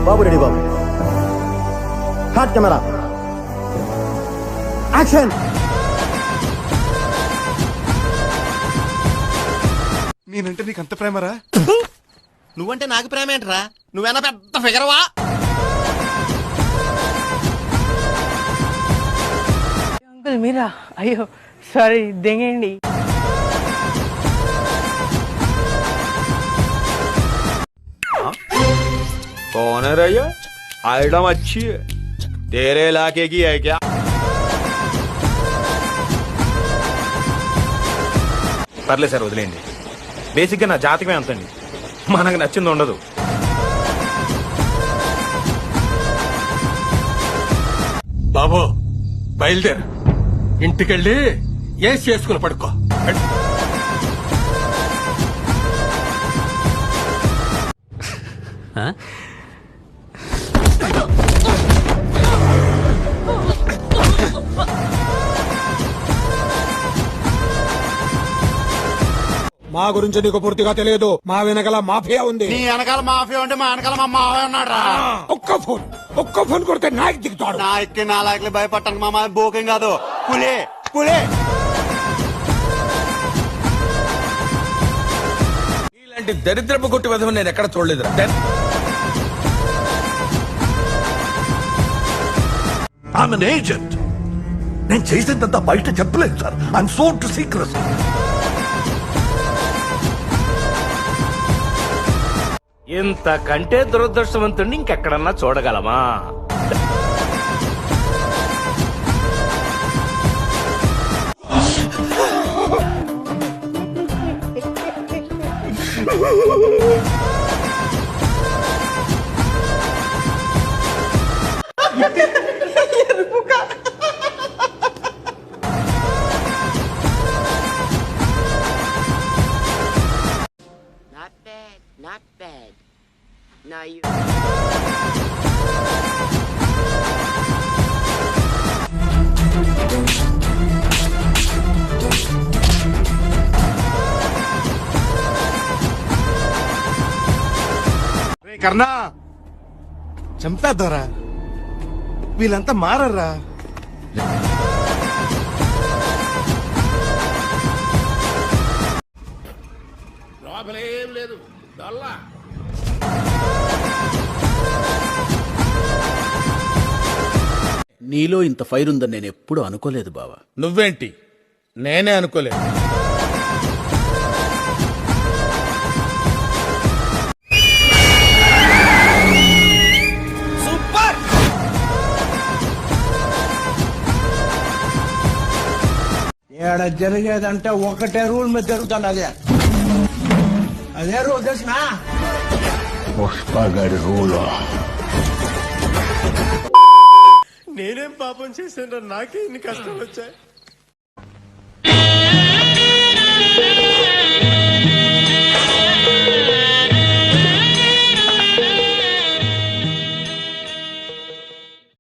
బాబు ready బాబు. Hot camera action. నేనంటే నీకు అంత ప్రేమరా? నువ్వంటే నాకు ప్రేమ ఏంట్రా? నువ్వేనా పెద్ద ఫిగర్వా? అంకుల్ మీరా? అయ్యో సారీ, దెంగండి. कौन है रैया? आइटम अच्छी है, तेरे इलाके की है क्या? పర్లేదు సార్, వదిలేండి. బేసిక్గా నా జాతకమే అంతండి, మనకు నచ్చింది ఉండదు. బాబు బయలుదేరు, ఇంటికెళ్ళి ఏసి చేసుకుని పడుకో. మా గురించి నీకు పూర్తిగా తెలియదు. మా వెనకాల మాఫియా ఉంది. నీ వెనకాల మాఫియా ఉంటే మా వెనకాల మా మావయ్య ఉన్నాడు. ఒక్క ఫోన్ కొడితే నాయకు దిగుతాడు. నా ఎక్కి నా లాయకులు భయపడటానికి మా మామ బోకేం కాదు, పులే పులే. ఇలాంటి దరిద్రపు కొట్టి విధం నేను ఎక్కడ చూడలేదు. I'm an agent. నేను చేసిందంతా బయట చెప్పలేదు sir. I'm sworn to secrecy. ఇంతకంటే దురదృష్టవంతుడిని ఇంకెక్కడన్నా చూడగలమా? Not bad. Now you. కర్ణా చంపేద్దారా, వీళ్ళంతా మారరా. లోపలేం లేదు, డొల్లా. నీలో ఇంత ఫైర్ ఉందని నేను ఎప్పుడు అనుకోలేదు బావా. నువ్వేంటి? నేనే అనుకోలేదు. సూపర్. ఏడ జరిగేదంటే ఒకటే రూల్ మీద జరుగుతాను. అదే రూల్ తెలిసిన పుష్పగడి రూల్. నేనేం పాపం చేశాను, నాకే ఇన్ని కష్టాలు వచ్చాయి.